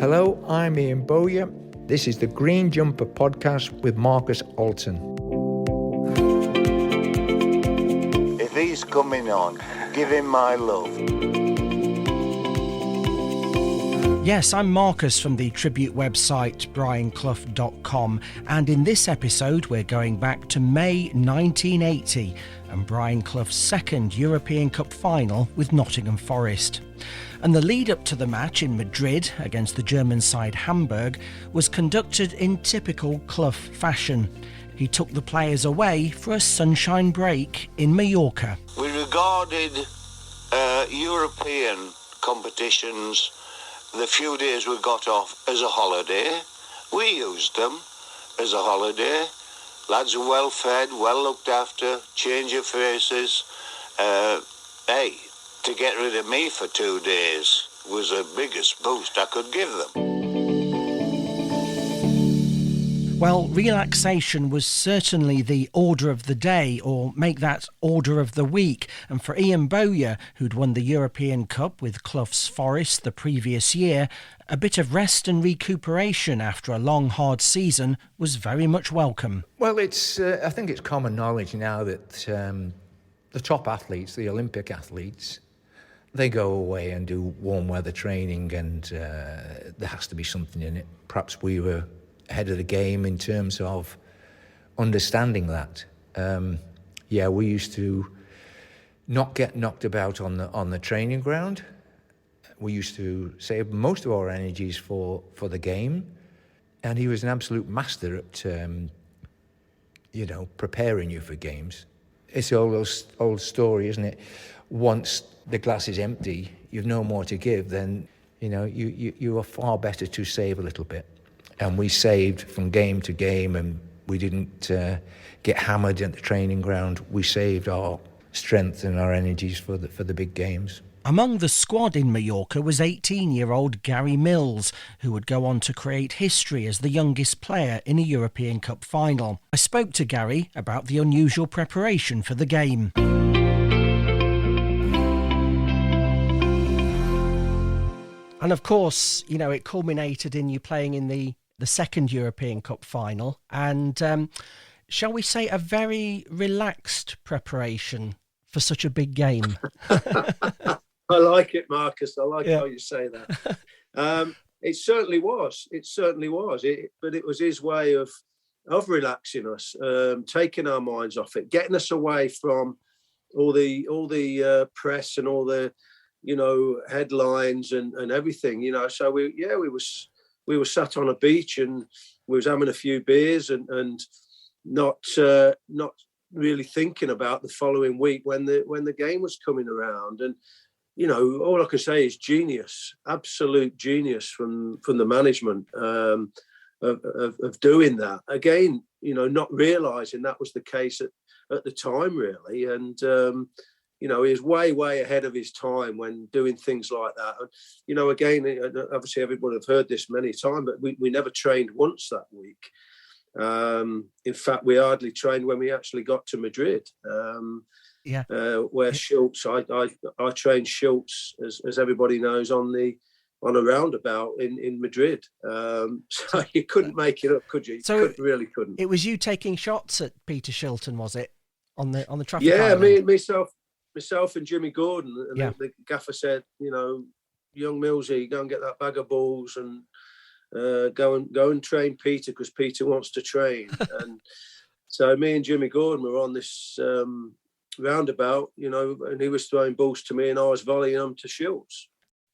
Hello, I'm Ian Bowyer. This is the Green Jumper podcast with Marcus Alton. If he's coming on, give him my love. Yes, I'm Marcus from the tribute website brianclough.com, and in this episode we're going back to May 1980 and Brian Clough's second European Cup final with Nottingham Forest. And the lead up to the match in Madrid against the German side Hamburg was conducted in typical Clough fashion. He took the players away for a sunshine break in Mallorca. We regarded European competitions, the few days we got off, as a holiday. We used them as a holiday. Lads are well fed, well looked after, change of faces. To get rid of me for 2 days was the biggest boost I could give them. Well, relaxation was certainly the order of the day, or make that order of the week. And for Ian Bowyer, who'd won the European Cup with Clough's Forest the previous year, a bit of rest and recuperation after a long, hard season was very much welcome. Well, I think it's common knowledge now that the top athletes, the Olympic athletes, they go away and do warm weather training, and there has to be something in it. Perhaps we were ahead of the game in terms of understanding that. We used to not get knocked about on the training ground. We used to save most of our energies for the game, and he was an absolute master at preparing you for games. It's an old story, isn't it? Once the glass is empty, you've no more to give, then you are far better to save a little bit. And we saved from game to game, and we didn't get hammered at the training ground. We saved our strength and our energies for the big games. Among the squad in Mallorca was 18-year-old Gary Mills, who would go on to create history as the youngest player in a European Cup final. I spoke to Gary about the unusual preparation for the game. And of course, it culminated in you playing in the second European Cup final, and shall we say a very relaxed preparation for such a big game. I like it, Marcus. I like how you say that. It certainly was. But it was his way of relaxing us, taking our minds off it, getting us away from all the press and all the headlines and everything. So we were sat on a beach and we was having a few beers and not really thinking about the following week when the game was coming around. And all I can say is genius, absolute genius from the management of doing that. Again, not realising that was the case at the time, really. And he was way ahead of his time when doing things like that. And, again, obviously everyone have heard this many times, but we never trained once that week. In fact, we hardly trained when we actually got to Madrid. Where Schultz, I trained Schultz, as everybody knows, on a roundabout in Madrid. So you couldn't make it up, could you? Really couldn't. It was you taking shots at Peter Shilton, was it, on the traffic? Yeah, myself and Jimmy Gordon. And the gaffer said, young Millsy, go and get that bag of balls and go and train Peter, because Peter wants to train. And so me and Jimmy Gordon were on this roundabout, and he was throwing balls to me and I was volleying them to Schultz.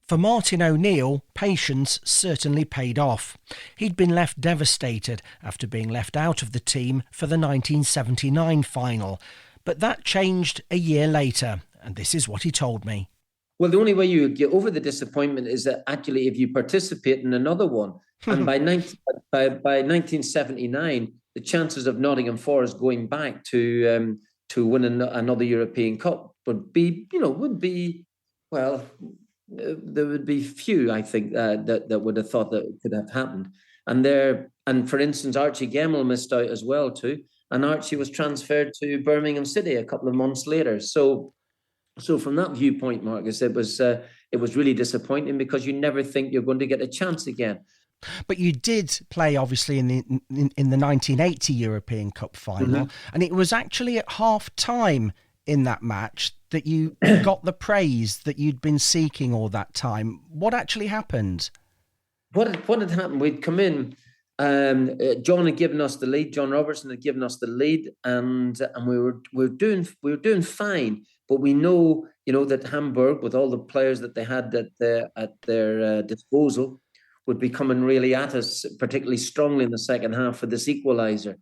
For Martin O'Neill, patience certainly paid off. He'd been left devastated after being left out of the team for the 1979 final. But that changed a year later, and this is what he told me. Well, the only way you get over the disappointment is that actually if you participate in another one. And by 1979, the chances of Nottingham Forest going back to win another European Cup would be there would be few, I think, that would have thought that could have happened. And for instance, Archie Gemmell missed out as well too. And Archie was transferred to Birmingham City a couple of months later. So from that viewpoint, Marcus, it it was really disappointing because you never think you're going to get a chance again. But you did play, obviously, in the 1980 European Cup final, and it was actually at half-time in that match that you got the praise that you'd been seeking all that time. What actually happened? What had happened? We'd come in. John had given us the lead. John Robertson had given us the lead, and we were doing fine. But we know, that Hamburg, with all the players that they had at their disposal, would be coming really at us, particularly strongly in the second half for this equaliser.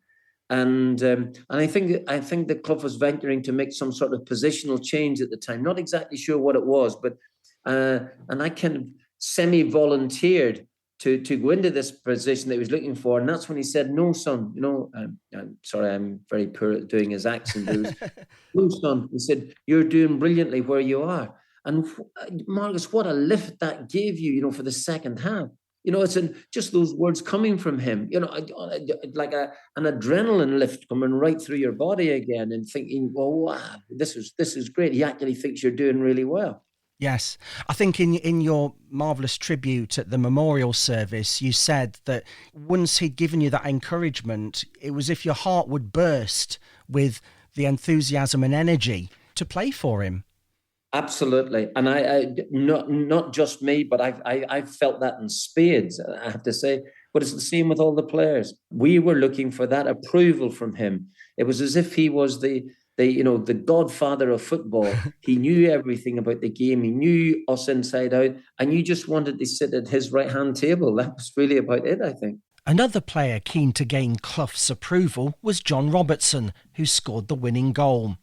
And I think the club was venturing to make some sort of positional change at the time. Not exactly sure what it was, but and I kind of semi-volunteered to go into this position that he was looking for. And that's when he said, "No, son, I'm sorry, I'm very poor at doing his accent. It was, no, son," he said, "you're doing brilliantly where you are." And Marcus, what a lift that gave you, for the second half. It's just those words coming from him, like an adrenaline lift coming right through your body again, and thinking, well, wow, this is great. He actually thinks you're doing really well. Yes. I think in your marvellous tribute at the memorial service, you said that once he'd given you that encouragement, it was as if your heart would burst with the enthusiasm and energy to play for him. Absolutely. And I not just me, but I've felt that in spades, I have to say. But it's the same with all the players. We were looking for that approval from him. It was as if he was the godfather of football. He knew everything about the game. He knew us inside out. And you just wanted to sit at his right-hand table. That was really about it, I think. Another player keen to gain Clough's approval was John Robertson, who scored the winning goal.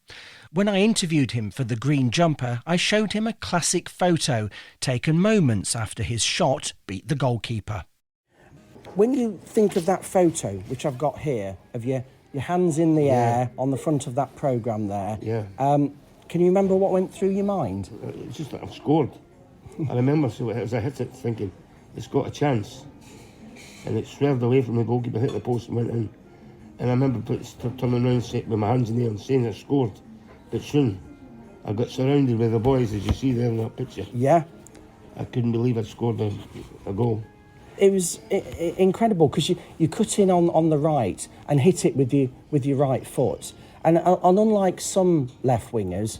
When I interviewed him for the Green Jumper, I showed him a classic photo taken moments after his shot beat the goalkeeper. When you think of that photo, which I've got here, of your hands in the air on the front of that programme there, can you remember what went through your mind? It's just that I've scored. I remember as I hit it thinking, it's got a chance. And it swerved away from the goalkeeper, hit the post and went in. And I remember turning around with my hands in the air and saying I scored. But soon, I got surrounded with the boys, as you see there in that picture. Yeah. I couldn't believe I'd scored a goal. It was incredible because you cut in on the right and hit it with your right foot. And unlike some left wingers,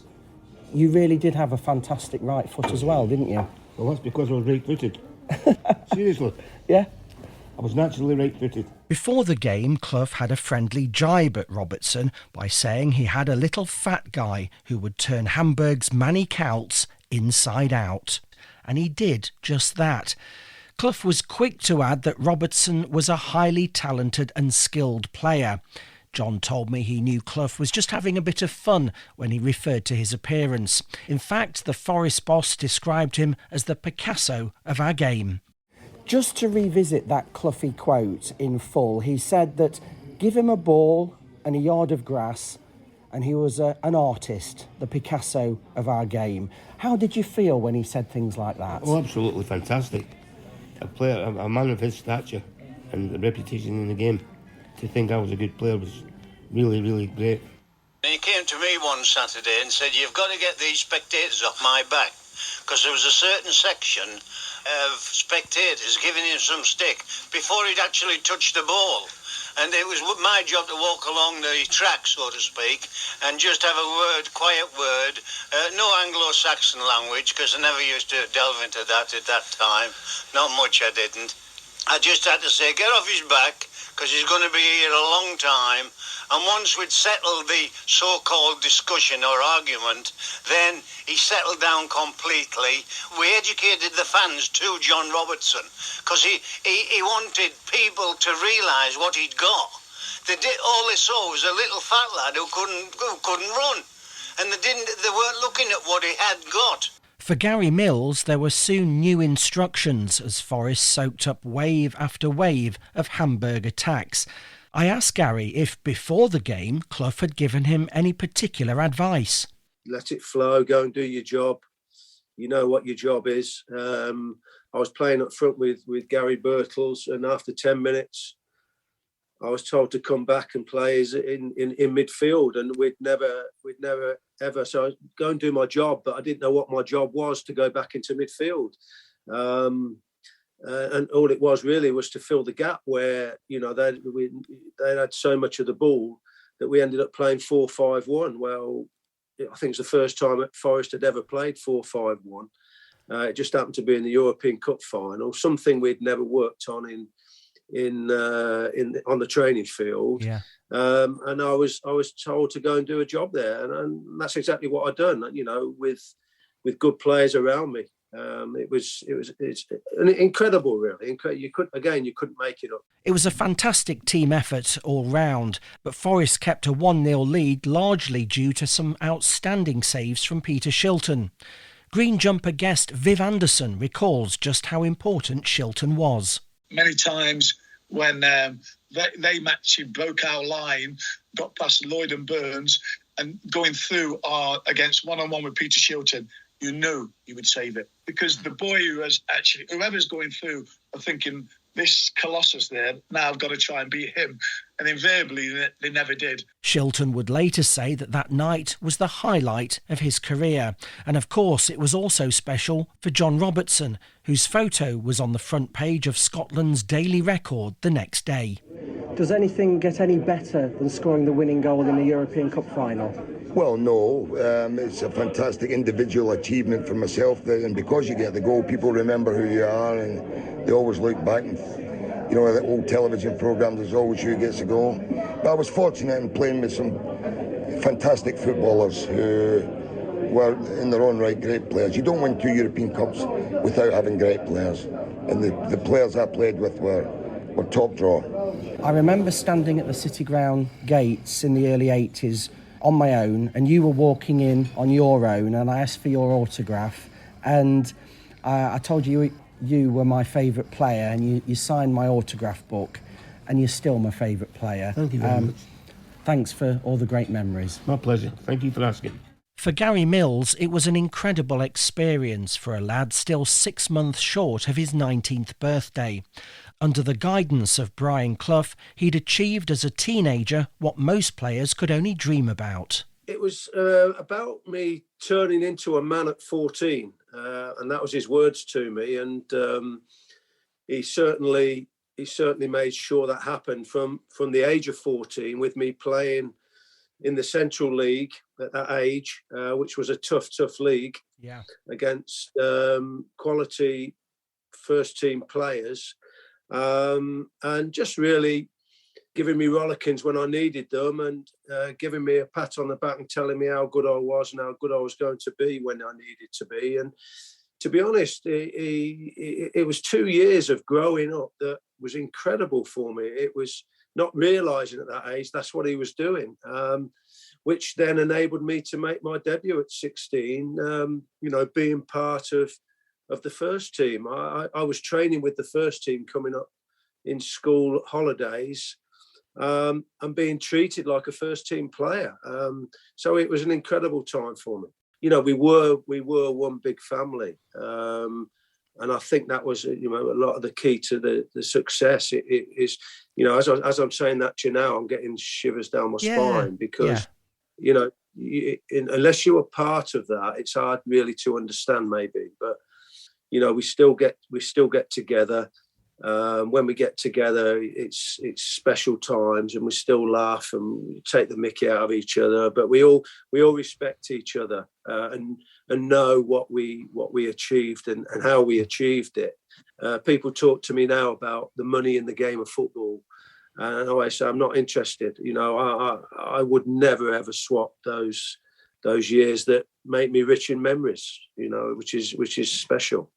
you really did have a fantastic right foot as well, didn't you? Well, that's because I was right-footed. Seriously. Yeah. I was naturally right-footed. Before the game, Clough had a friendly jibe at Robertson by saying he had a little fat guy who would turn Hamburg's Manny Counts inside out. And he did just that. Clough was quick to add that Robertson was a highly talented and skilled player. John told me he knew Clough was just having a bit of fun when he referred to his appearance. In fact, the Forest boss described him as the Picasso of our game. Just to revisit that Cloughie quote in full, he said that give him a ball and a yard of grass and he was an artist, the Picasso of our game. How did you feel when he said things like that? Oh, absolutely fantastic. A man of his stature and reputation in the game, to think I was a good player was really, really great. He came to me one Saturday and said, "You've got to get these spectators off my back," because there was a certain section of spectators giving him some stick before he'd actually touched the ball. And it was my job to walk along the track, so to speak, and just have a quiet word, no Anglo-Saxon language, because I never used to delve into that at that time. Not much I didn't. I just had to say, get off his back, because he's going to be here a long time. And once we'd settled the so-called discussion or argument, then he settled down completely. We educated the fans too, John Robertson, because he wanted people to realise what he'd got. All they saw was a little fat lad who couldn't run, and they weren't looking at what he had got. For Gary Mills, there were soon new instructions as Forest soaked up wave after wave of Hamburg attacks. I asked Gary if, before the game, Clough had given him any particular advice. Let it flow, go and do your job. You know what your job is. I was playing up front with Gary Birtles, and after 10 minutes, I was told to come back and play in midfield, and we'd never ever. So I go and do my job, but I didn't know what my job was to go back into midfield. And all it was really was to fill the gap where, you know, they had so much of the ball that we ended up playing 4-5-1. Well, I think it's the first time that Forest had ever played 4-5-1. It just happened to be in the European Cup final, something we'd never worked on on the training field. Yeah. And I was told to go and do a job there, and that's exactly what I'd done. You know, with good players around me. It's incredible, really. You couldn't make it up. It was a fantastic team effort all round, but Forest kept a 1-0 lead largely due to some outstanding saves from Peter Shilton. Green jumper guest Viv Anderson recalls just how important Shilton was. Many times when they actually broke our line, got past Lloyd and Burns, and going through against one-on-one with Peter Shilton, you knew he would save it. Because the boy whoever's going through are thinking, this Colossus there, now I've got to try and beat him. And invariably, they never did. Shilton would later say that night was the highlight of his career. And of course, it was also special for John Robertson, whose photo was on the front page of Scotland's Daily Record the next day. Does anything get any better than scoring the winning goal in the European Cup final? Well, no. It's a fantastic individual achievement for myself, and because you get the goal, people remember who you are, and they always look back. And, you know, the old television programme, there's always who gets the goal. But I was fortunate in playing with some fantastic footballers who were, in their own right, great players. You don't win 2 European Cups without having great players, and the players I played with were top draw. I remember standing at the City Ground gates in the early 80s on my own, and you were walking in on your own, and I asked for your autograph, and I told you were my favourite player, and you signed my autograph book, and you're still my favourite player. Thank you very much. Thanks for all the great memories. My pleasure. Thank you for asking. For Gary Mills, it was an incredible experience for a lad still 6 months short of his 19th birthday. Under the guidance of Brian Clough, he'd achieved as a teenager what most players could only dream about. It was about me turning into a man at 14, and that was his words to me. And he certainly made sure that happened from the age of 14, with me playing in the Central League at that age, which was a tough league, against quality first-team players. And just really giving me rollickings when I needed them, and giving me a pat on the back and telling me how good I was and how good I was going to be when I needed to be. And to be honest, it was 2 years of growing up that was incredible for me. It was not realising at that age that's what he was doing, which then enabled me to make my debut at 16, being part of the first team. I was training with the first team coming up in school holidays, and being treated like a first team player. So it was an incredible time for me. You know, we were one big family. And I think that was, a lot of the key to the success. It is, as I'm saying that to you now, I'm getting shivers down my spine, because, unless you were part of that, it's hard really to understand maybe. But we still get together. When we get together, it's special times, and we still laugh and take the mickey out of each other. But we all respect each other, and know what we achieved and how we achieved it. People talk to me now about the money in the game of football, and I always say I'm not interested. I would never ever swap those years that make me rich in memories. Which is special.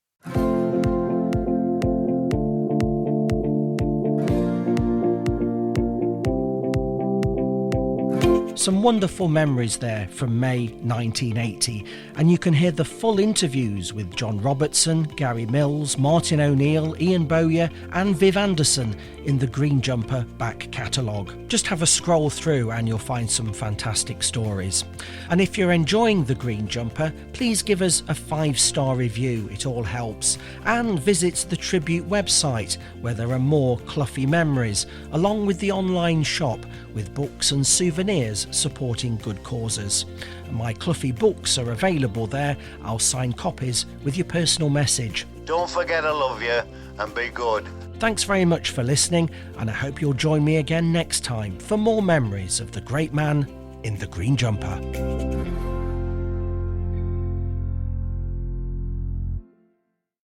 Some wonderful memories there from May 1980, and you can hear the full interviews with John Robertson, Gary Mills, Martin O'Neill, Ian Bowyer and Viv Anderson in the Green Jumper back catalogue. Just have a scroll through and you'll find some fantastic stories. And if you're enjoying the Green Jumper, please give us a 5-star review, it all helps, and visit the Tribute website where there are more Cloughie memories, along with the online shop with books and souvenirs supporting good causes. My Cloughie books are available there. I'll sign copies with your personal message. Don't forget I love you and be good. Thanks very much for listening, and I hope you'll join me again next time for more memories of the great man in the Green Jumper.